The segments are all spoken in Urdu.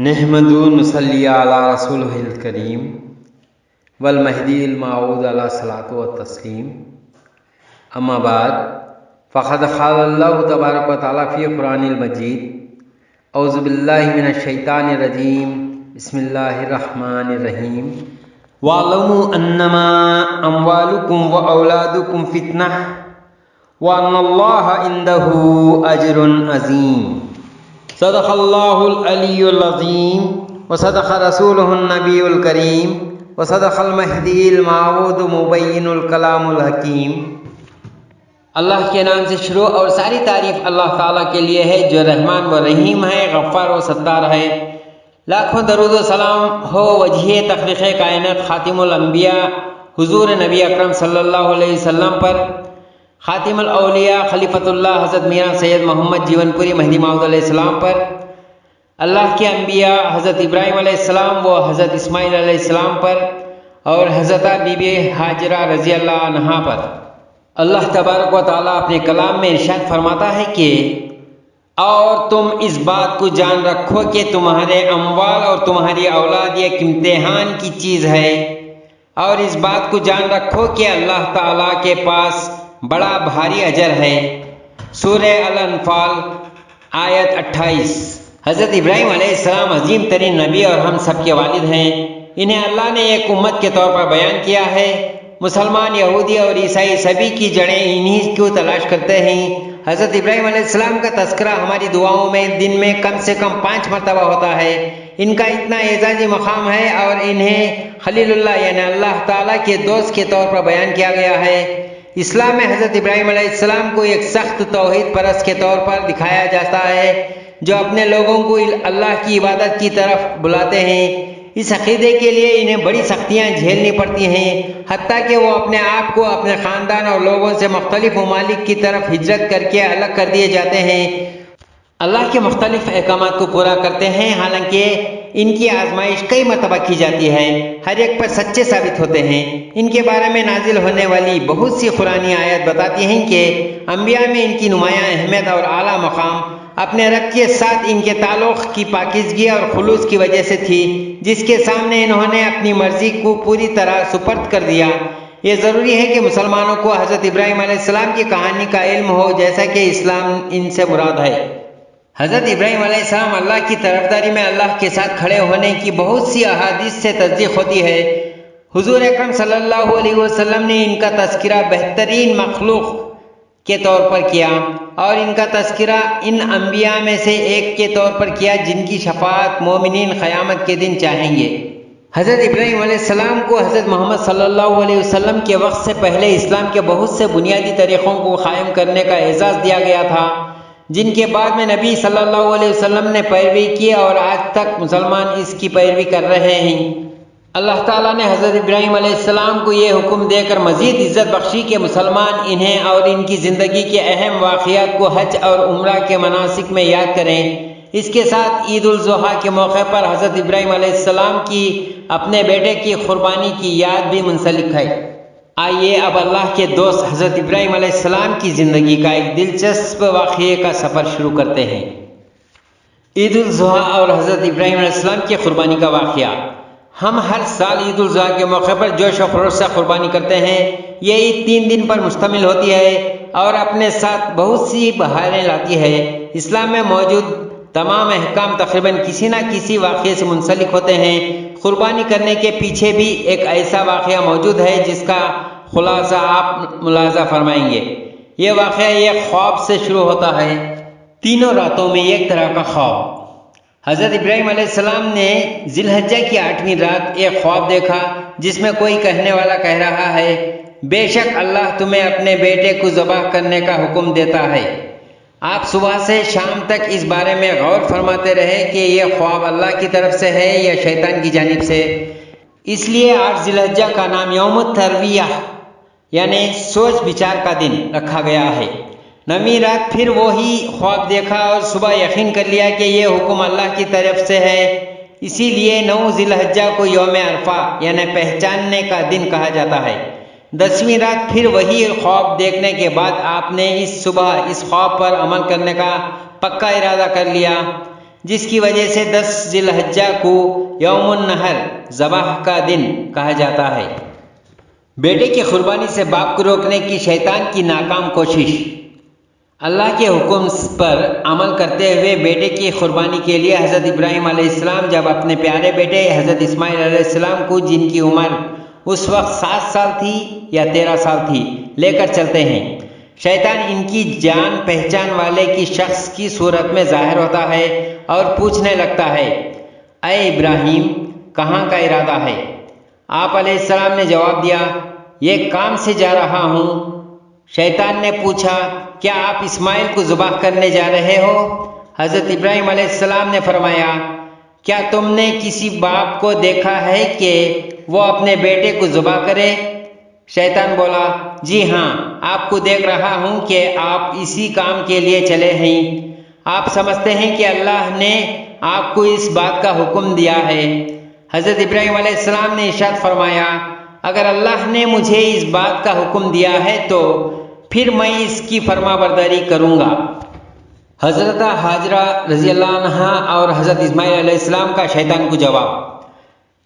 نحمدو نصلی علی رسولہ الکریم والمہدی الموعود علی الصلاۃ والتسلیم اما بعد فقد قال اللہ تبارک و تعالی فی قرآن المجید اعوذ باللہ من الشیطان الرجیم بسم اللہ الرحمن الرحیم وَاعْلَمُوا أَنَّمَا أَمْوَالُكُمْ وَأَوْلَادُكُمْ فِتْنَةٌ وَأَنَّ اللَّهَ عِندَهُ أَجْرٌ عَظِيمٌ صدق اللہ العلی العظیم وصدق رسولہ النبی الکریم وصدق المہدی الموعود مبین الکلام الحکیم۔ اللہ کے نام سے شروع اور ساری تعریف اللہ تعالیٰ کے لیے ہے جو رحمان و رحیم ہے، غفار و ستار ہے۔ لاکھوں درود و سلام ہو وجہ تخلیق کائنات خاتم الانبیاء حضور نبی اکرم صلی اللہ علیہ وسلم پر، خاتم الاولیاء خلیفۃ اللہ حضرت میاں سید محمد جیون پوری مہدی موعود علیہ السلام پر، اللہ کے انبیاء حضرت ابراہیم علیہ السلام و حضرت اسماعیل علیہ السلام پر، اور حضرت بی بی ہاجرہ رضی اللہ عنہا پر۔ اللہ تبارک و تعالیٰ اپنے کلام میں ارشاد فرماتا ہے کہ اور تم اس بات کو جان رکھو کہ تمہارے اموال اور تمہاری اولاد ایک امتحان کی چیز ہے، اور اس بات کو جان رکھو کہ اللہ تعالیٰ کے پاس بڑا بھاری اجر ہے۔ سورہ الانفال آیت 28۔ حضرت ابراہیم علیہ السلام عظیم ترین نبی اور ہم سب کے والد ہیں۔ انہیں اللہ نے ایک امت کے طور پر بیان کیا ہے۔ مسلمان، یہودی اور عیسائی سبھی کی جڑیں انہی کو تلاش کرتے ہیں۔ حضرت ابراہیم علیہ السلام کا تذکرہ ہماری دعاؤں میں دن میں کم سے کم 5 مرتبہ ہوتا ہے۔ ان کا اتنا اعزازی مقام ہے اور انہیں خلیل اللہ یعنی اللہ تعالیٰ کے دوست کے طور پر بیان کیا گیا ہے۔ اسلام میں حضرت ابراہیم علیہ السلام کو ایک سخت توحید پرست کے طور پر دکھایا جاتا ہے جو اپنے لوگوں کو اللہ کی عبادت کی طرف بلاتے ہیں۔ اس عقیدے کے لیے انہیں بڑی سختیاں جھیلنی پڑتی ہیں، حتیٰ کہ وہ اپنے آپ کو اپنے خاندان اور لوگوں سے مختلف ممالک کی طرف ہجرت کر کے الگ کر دیے جاتے ہیں۔ اللہ کے مختلف احکامات کو پورا کرتے ہیں، حالانکہ ان کی آزمائش کئی مرتبہ کی جاتی ہے، ہر ایک پر سچے ثابت ہوتے ہیں۔ ان کے بارے میں نازل ہونے والی بہت سی قرآنی آیات بتاتی ہیں کہ انبیاء میں ان کی نمایاں اہمیت اور اعلیٰ مقام اپنے رب کے ساتھ ان کے تعلق کی پاکیزگی اور خلوص کی وجہ سے تھی، جس کے سامنے انہوں نے اپنی مرضی کو پوری طرح سپرد کر دیا۔ یہ ضروری ہے کہ مسلمانوں کو حضرت ابراہیم علیہ السلام کی کہانی کا علم ہو، جیسا کہ اسلام ان سے مراد ہے۔ حضرت ابراہیم علیہ السلام اللہ کی طرفداری میں اللہ کے ساتھ کھڑے ہونے کی بہت سی احادیث سے تصدیق ہوتی ہے۔ حضور اکرم صلی اللہ علیہ وسلم نے ان کا تذکرہ بہترین مخلوق کے طور پر کیا، اور ان کا تذکرہ ان انبیاء میں سے ایک کے طور پر کیا جن کی شفاعت مومنین قیامت کے دن چاہیں گے۔ حضرت ابراہیم علیہ السلام کو حضرت محمد صلی اللہ علیہ وسلم کے وقت سے پہلے اسلام کے بہت سے بنیادی طریقوں کو قائم کرنے کا اعزاز دیا گیا تھا، جن کے بعد میں نبی صلی اللہ علیہ وسلم نے پیروی کی اور آج تک مسلمان اس کی پیروی کر رہے ہیں۔ اللہ تعالیٰ نے حضرت ابراہیم علیہ السلام کو یہ حکم دے کر مزید عزت بخشی کہ مسلمان انہیں اور ان کی زندگی کے اہم واقعات کو حج اور عمرہ کے مناسک میں یاد کریں۔ اس کے ساتھ عید الاضحیٰ کے موقع پر حضرت ابراہیم علیہ السلام کی اپنے بیٹے کی قربانی کی یاد بھی منسلک ہے۔ آئیے اب اللہ کے دوست حضرت ابراہیم علیہ السلام کی زندگی کا ایک دلچسپ واقعے کا سفر شروع کرتے ہیں۔ عید الاضحیٰ اور حضرت ابراہیم علیہ السلام کی قربانی کا واقعہ۔ ہم ہر سال عید الاضحیٰ کے موقع پر جوش و خروش سے قربانی کرتے ہیں۔ یہ عید 3 دن پر مشتمل ہوتی ہے اور اپنے ساتھ بہت سی بہاریں لاتی ہے۔ اسلام میں موجود تمام احکام تقریباً کسی نہ کسی واقعے سے منسلک ہوتے ہیں۔ قربانی کرنے کے پیچھے بھی ایک ایسا واقعہ موجود ہے جس کا خلاصہ آپ ملاحظہ فرمائیں گے۔ یہ واقعہ ایک خواب سے شروع ہوتا ہے۔ تینوں راتوں میں ایک طرح کا خواب۔ حضرت ابراہیم علیہ السلام نے ذی الحجہ کی 8ویں رات ایک خواب دیکھا جس میں کوئی کہنے والا کہہ رہا ہے، بے شک اللہ تمہیں اپنے بیٹے کو ذبح کرنے کا حکم دیتا ہے۔ آپ صبح سے شام تک اس بارے میں غور فرماتے رہے کہ یہ خواب اللہ کی طرف سے ہے یا شیطان کی جانب سے۔ اس لیے 8 ذی الحجہ کا نام یوم الترویہ یعنی سوچ بچار کا دن رکھا گیا ہے۔ 9ویں رات پھر وہی خواب دیکھا اور صبح یقین کر لیا کہ یہ حکم اللہ کی طرف سے ہے، اسی لیے 9 ذی الحجہ کو یوم عرفہ یعنی پہچاننے کا دن کہا جاتا ہے۔ 10ویں رات پھر وہی خواب دیکھنے کے بعد آپ نے اس صبح اس خواب پر عمل کرنے کا پکا ارادہ کر لیا۔ جس کی وجہ سے 10 ذی الحجہ کو یوم النحر ذبح کا دن کہا جاتا ہے۔ بیٹے کی قربانی سے باپ کو روکنے کی شیطان کی ناکام کوشش۔ اللہ کے حکم پر عمل کرتے ہوئے بیٹے کی قربانی کے لیے حضرت ابراہیم علیہ السلام جب اپنے پیارے بیٹے حضرت اسماعیل علیہ السلام کو، جن کی عمر اس وقت 7 سال تھی یا 13 سال تھی، لے کر چلتے ہیں، شیطان ان کی جان پہچان والے کی شخص کی صورت میں ظاہر ہوتا ہے اور پوچھنے لگتا ہے، اے ابراہیم، کہاں کا ارادہ ہے؟ آپ علیہ السلام نے جواب دیا، یہ کام سے جا رہا ہوں۔ شیطان نے پوچھا، کیا آپ اسماعیل کو ذبح کرنے جا رہے ہو؟ حضرت ابراہیم علیہ السلام نے فرمایا، کیا تم نے کسی باپ کو دیکھا ہے کہ وہ اپنے بیٹے کو ذبح کرے؟ شیطان بولا، جی ہاں، آپ کو دیکھ رہا ہوں کہ آپ اسی کام کے لیے چلے ہیں۔ آپ سمجھتے ہیں کہ اللہ نے آپ کو اس بات کا حکم دیا ہے۔ حضرت ابراہیم علیہ السلام نے ارشاد فرمایا، اگر اللہ نے مجھے اس بات کا حکم دیا ہے تو پھر میں اس کی فرما برداری کروں گا۔ حضرت ہاجرہ رضی اللہ عنہا اور حضرت اسماعیل علیہ السلام کا شیطان کو جواب۔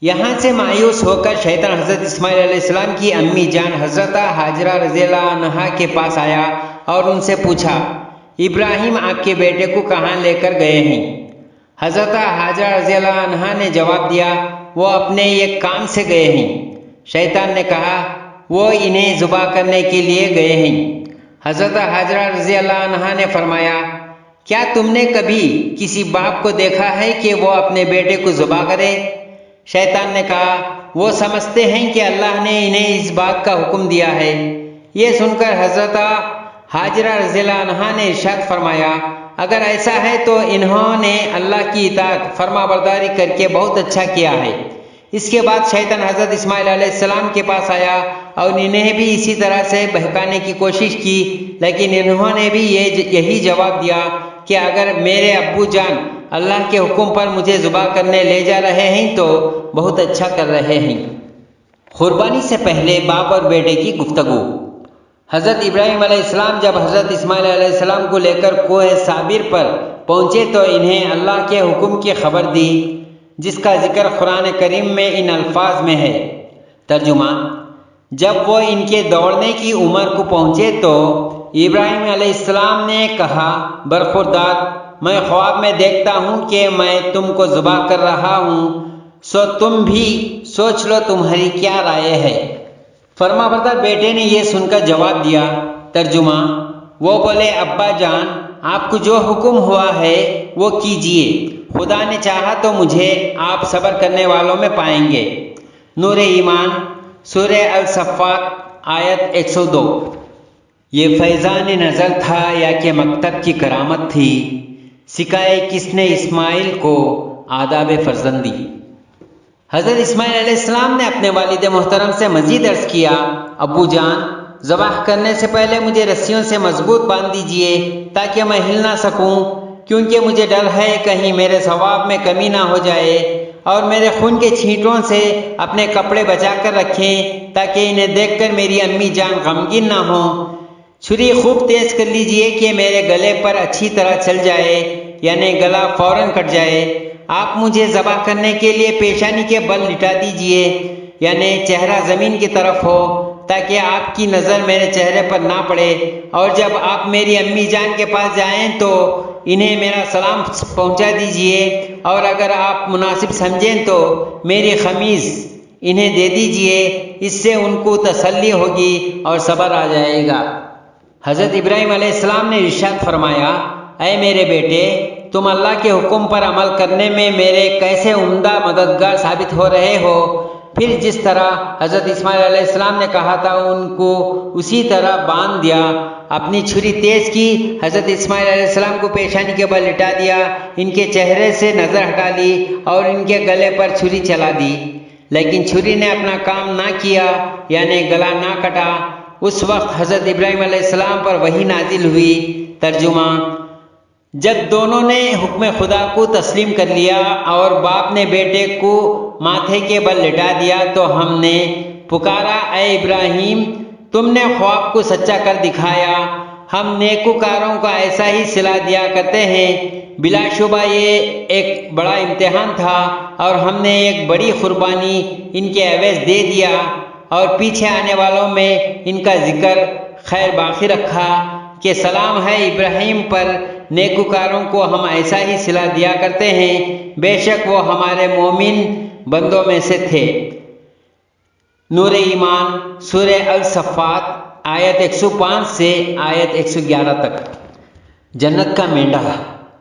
یہاں سے مایوس ہو کر شیطان حضرت اسماعیل علیہ السلام کی امی جان حضرت ہاجرہ رضی اللہ عنہا کے پاس آیا اور ان سے پوچھا، ابراہیم آپ کے بیٹے کو کہاں لے کر گئے ہیں؟ حضرت ہاجرہ رضی اللہ عنہا نے جواب دیا، وہ اپنے ایک کام سے گئے ہیں۔ شیطان نے کہا، وہ انہیں ذبح کرنے کے لیے گئے ہیں۔ حضرت ہاجرہ رضی اللہ عنہا نے فرمایا، کیا تم نے کبھی کسی باپ کو دیکھا ہے کہ وہ اپنے بیٹے کو ذبح کرے؟ شیطان نے کہا، وہ سمجھتے ہیں کہ اللہ نے انہیں اس بات کا حکم دیا ہے۔ یہ سن کر حضرت ہاجرہ رضی اللہ عنہا نے ارشاد فرمایا، اگر ایسا ہے تو انہوں نے اللہ کی اطاعت فرما برداری کر کے بہت اچھا کیا ہے۔ اس کے بعد شیطان حضرت اسماعیل علیہ السلام کے پاس آیا اور انہیں بھی اسی طرح سے بہکانے کی کوشش کی، لیکن انہوں نے بھی یہی جواب دیا کہ اگر میرے ابو جان اللہ کے حکم پر مجھے ذبح کرنے لے جا رہے ہیں تو بہت اچھا کر رہے ہیں۔ قربانی سے پہلے باپ اور بیٹے کی گفتگو۔ حضرت ابراہیم علیہ السلام جب حضرت اسماعیل علیہ السلام کو لے کر کوہ صابر پر پہنچے تو انہیں اللہ کے حکم کی خبر دی، جس کا ذکر قرآن کریم میں ان الفاظ میں ہے۔ ترجمہ، جب وہ ان کے دوڑنے کی عمر کو پہنچے تو ابراہیم علیہ السلام نے کہا، برخوردار، میں خواب میں دیکھتا ہوں کہ میں تم کو ذبح کر رہا ہوں، سو تم بھی سوچ لو تمہاری کیا رائے ہے۔ فرما بردار بیٹے نے یہ سن کر جواب دیا۔ ترجمہ، وہ بولے، ابا جان، آپ کو جو حکم ہوا ہے وہ کیجئے، خدا نے چاہا تو مجھے آپ صبر کرنے والوں میں پائیں گے۔ نور ایمان، سورہ الصفات، آیت 102۔ یہ فیضان نظر تھا یا کہ مکتب کی کرامت تھی، سکھائے کس نے اسماعیل کو آداب فرزندی۔ حضرت اسماعیل علیہ السلام نے اپنے والد محترم سے مزید عرض کیا، ابو جان، ذبح کرنے سے پہلے مجھے رسیوں سے مضبوط باندھ دیجئے تاکہ میں ہل نہ سکوں، کیونکہ مجھے ڈر ہے کہیں میرے ثواب میں کمی نہ ہو جائے، اور میرے خون کے چھینٹوں سے اپنے کپڑے بچا کر رکھیں تاکہ انہیں دیکھ کر میری امی جان غمگین نہ ہوں۔ چھری خوب تیز کر لیجئے کہ میرے گلے پر اچھی طرح چل جائے، یعنی گلا فوراً کٹ جائے۔ آپ مجھے ذبح کرنے کے لیے پیشانی کے بل لٹا دیجئے، یعنی چہرہ زمین کی طرف ہو، تاکہ آپ کی نظر میرے چہرے پر نہ پڑے، اور جب آپ میری امی جان کے پاس جائیں تو انہیں میرا سلام پہنچا دیجئے، اور اگر آپ مناسب سمجھیں تو میری قمیض انہیں دے دیجئے، اس سے ان کو تسلی ہوگی اور صبر آ جائے گا۔ حضرت ابراہیم علیہ السلام نے ارشاد فرمایا، اے میرے بیٹے، تم اللہ کے حکم پر عمل کرنے میں میرے کیسے عمدہ مددگار ثابت ہو رہے ہو۔ پھر جس طرح حضرت اسماعیل علیہ السلام نے کہا تھا ان کو اسی طرح باندھ دیا۔ اپنی چھری تیز کی، حضرت اسماعیل علیہ السلام کو پیشانی کے بل لٹا دیا، ان کے چہرے سے نظر ہٹا لی اور ان کے گلے پر چھری چلا دی، لیکن چھری نے اپنا کام نہ کیا، یعنی گلا نہ کٹا۔ اس وقت حضرت ابراہیم علیہ السلام پر وحی نازل ہوئی۔ ترجمہ، جب دونوں نے حکم خدا کو تسلیم کر لیا اور باپ نے بیٹے کو ماتھے کے بل لٹا دیا تو ہم نے پکارا، اے ابراہیم، تم نے خواب کو سچا کر دکھایا۔ ہم نیکوکاروں کا ایسا ہی صلہ دیا کرتے ہیں بلا شبہ یہ ایک بڑا امتحان تھا اور ہم نے ایک بڑی قربانی ان کے عوض دے دیا اور پیچھے آنے والوں میں ان کا ذکر خیر باقی رکھا کہ سلام ہے ابراہیم پر، نیکوکاروں کو ہم ایسا ہی صلہ دیا کرتے ہیں، بے شک وہ ہمارے مومن بندوں میں سے تھے۔ نور ایمان سورہ الصفات آیت 105 سے آیت 111 تک۔ جنت کا مینڈا۔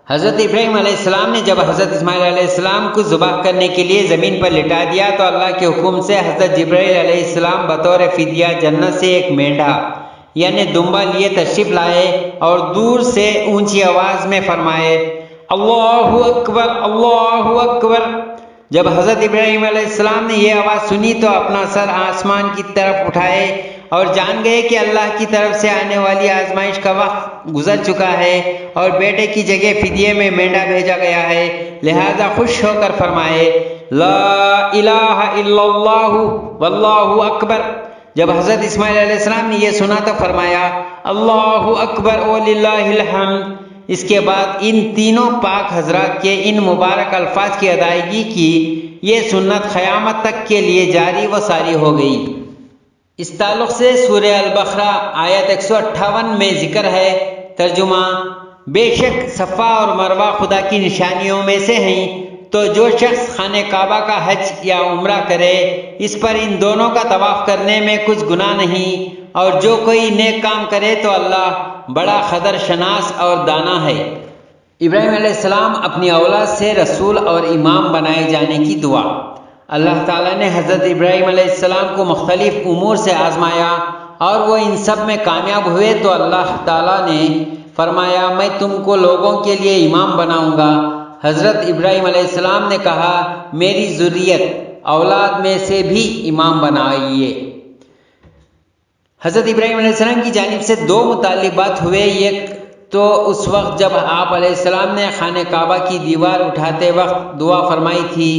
حضرت ابراہیم علیہ السلام نے جب حضرت اسماعیل علیہ السلام کو ذبح کرنے کے لیے زمین پر لٹا دیا تو اللہ کے حکم سے حضرت جبرائیل علیہ السلام بطور فدیہ جنت سے ایک مینڈا یعنی دمبا لیے تشریف لائے اور دور سے اونچی آواز میں فرمائے، اللہ اکبر اللہ اکبر۔ جب حضرت ابراہیم علیہ السلام نے یہ آواز سنی تو اپنا سر آسمان کی طرف اٹھائے اور جان گئے کہ اللہ کی طرف سے آنے والی آزمائش کا وقت گزر چکا ہے اور بیٹے کی جگہ فدیے میں مینڈا بھیجا گیا ہے، لہذا خوش ہو کر فرمائے، لا الہ الا اللہ واللہ اکبر۔ جب حضرت اسماعیل علیہ السلام نے یہ سنا تو فرمایا، اللہ اکبر وللہ الحمد۔ اس کے بعد ان تینوں پاک حضرات کے ان مبارک الفاظ کی ادائیگی کی یہ سنت قیامت تک کے لیے جاری و ساری ہو گئی۔ اس تعلق سے سورہ البقرہ آیت 158 میں ذکر ہے، ترجمہ: بے شک صفا اور مروہ خدا کی نشانیوں میں سے ہیں، تو جو شخص خانہ کعبہ کا حج یا عمرہ کرے اس پر ان دونوں کا طواف کرنے میں کچھ گناہ نہیں، اور جو کوئی نیک کام کرے تو اللہ بڑا قدر شناس اور دانا ہے۔ ابراہیم علیہ السلام اپنی اولاد سے رسول اور امام بنائے جانے کی دعا۔ اللہ تعالیٰ نے حضرت ابراہیم علیہ السلام کو مختلف امور سے آزمایا اور وہ ان سب میں کامیاب ہوئے تو اللہ تعالیٰ نے فرمایا، میں تم کو لوگوں کے لیے امام بناؤں گا۔ حضرت ابراہیم علیہ السلام نے کہا، میری ذریت اولاد میں سے بھی امام بنائیے۔ حضرت ابراہیم علیہ السلام کی جانب سے دو مطالبات ہوئے، ایک تو اس وقت جب آپ علیہ السلام نے خانہ کعبہ کی دیوار اٹھاتے وقت دعا فرمائی تھی،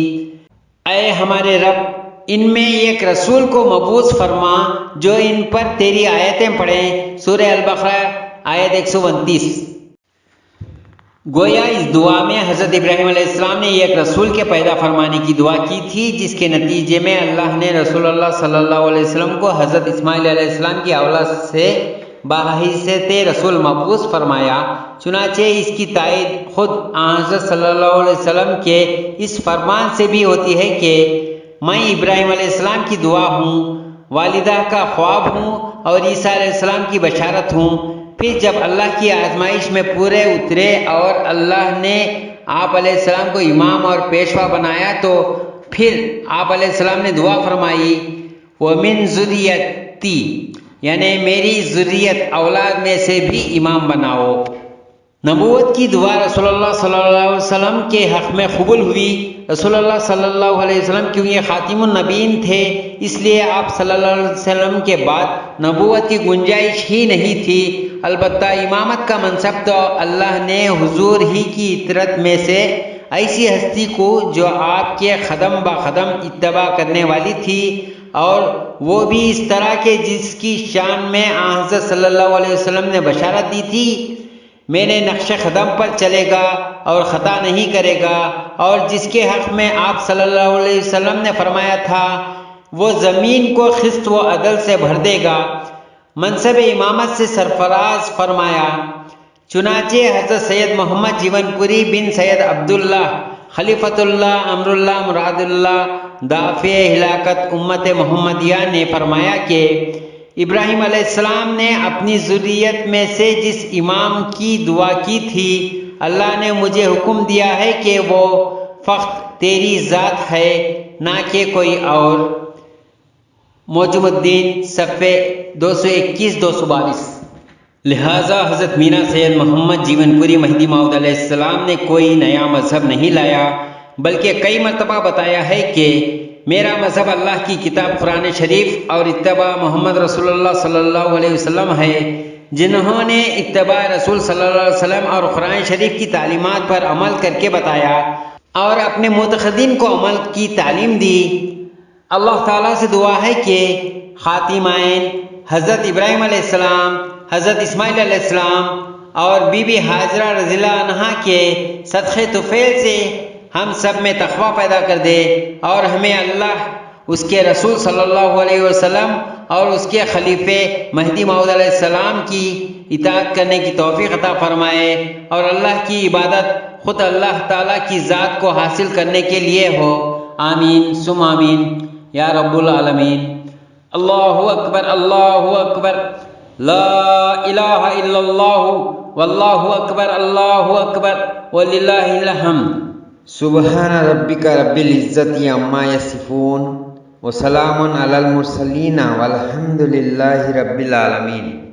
اے ہمارے رب، ان میں ایک رسول کو مبعوث فرما جو ان پر تیری آیتیں پڑھیں، سورہ البقرہ آیت 129۔ گویا اس دعا میں حضرت ابراہیم علیہ السلام نے ایک رسول کے پیدا فرمانے کی دعا کی تھی، جس کے نتیجے میں اللہ نے رسول اللہ صلی اللہ علیہ وسلم کو حضرت اسماعیل علیہ السلام کی اولاد سے بحیثیت رسول مبعوث فرمایا۔ چنانچہ اس کی تائید خود حضرت صلی اللہ علیہ وسلم کے اس فرمان سے بھی ہوتی ہے کہ میں ابراہیم علیہ السلام کی دعا ہوں، والدہ کا خواب ہوں اور عیسیٰ علیہ السلام کی بشارت ہوں۔ پھر جب اللہ کی آزمائش میں پورے اترے اور اللہ نے آپ علیہ السلام کو امام اور پیشوا بنایا تو پھر آپ علیہ السلام نے دعا فرمائی، وَمِن ذُرِّيَّتِي، یعنی میری ذریت اولاد میں سے بھی امام بناؤ۔ نبوت کی دعا رسول اللہ صلی اللہ علیہ وسلم کے حق میں قبول ہوئی۔ رسول اللہ صلی اللہ علیہ وسلم کیونکہ خاتم النبیین تھے، اس لیے آپ صلی اللہ علیہ وسلم کے بعد نبوت کی گنجائش ہی نہیں تھی، البتہ امامت کا منصب تو اللہ نے حضور ہی کی اطرت میں سے ایسی ہستی کو جو آپ کے قدم با قدم اتباع کرنے والی تھی، اور وہ بھی اس طرح کے جس کی شان میں حضرت صلی اللہ علیہ وسلم نے بشارت دی تھی، میرے نقش قدم پر چلے گا اور خطا نہیں کرے گا، اور جس کے حق میں آپ صلی اللہ علیہ وسلم نے فرمایا تھا وہ زمین کو قسط و عدل سے بھر دے گا، منصب امامت سے سرفراز فرمایا۔ چنانچہ حضرت سید محمد جیون پوری بن سید عبداللہ خلیفۃ اللہ امر اللہ مراد اللہ دافع ہلاکت امت محمدیہ نے فرمایا کہ ابراہیم علیہ السلام نے اپنی ذریت میں سے جس امام کی دعا کی تھی، اللہ نے مجھے حکم دیا ہے کہ وہ فقط تیری ذات ہے، نہ کہ کوئی اور۔ موجم الدین صفحے 221-222۔ لہٰذا حضرت میاں سید محمد جیون پوری مہدی موعود علیہ السلام نے کوئی نیا مذہب نہیں لایا، بلکہ کئی مرتبہ بتایا ہے کہ میرا مذہب اللہ کی کتاب قرآن شریف اور اتباع محمد رسول اللہ صلی اللہ علیہ وسلم ہے۔ جنہوں نے اتباع رسول صلی اللہ علیہ وسلم اور قرآن شریف کی تعلیمات پر عمل کر کے بتایا اور اپنے معتقدین کو عمل کی تعلیم دی، اللہ تعالیٰ سے دعا ہے کہ خاتمین حضرت ابراہیم علیہ السلام، حضرت اسماعیل علیہ السلام اور بی بی حاضرہ رضی اللہ عنہا کے صدقے طفیل سے ہم سب میں تقویٰ پیدا کر دے، اور ہمیں اللہ، اس کے رسول صلی اللہ علیہ وسلم اور اس کے خلیفے مہدی موعود علیہ السلام کی اطاعت کرنے کی توفیق عطا فرمائے، اور اللہ کی عبادت خود اللہ تعالیٰ کی ذات کو حاصل کرنے کے لیے ہو۔ آمین ثم آمین یا رب العالمین۔ اللہ اکبر، اللہ اکبر، لا الہ الا اللہ، واللہ اکبر، اللہ اکبر، وللہ الحمد۔ سبحان ربک رب العزت عما یصفون وسلام علی المرسلین والحمد للہ رب العالمین۔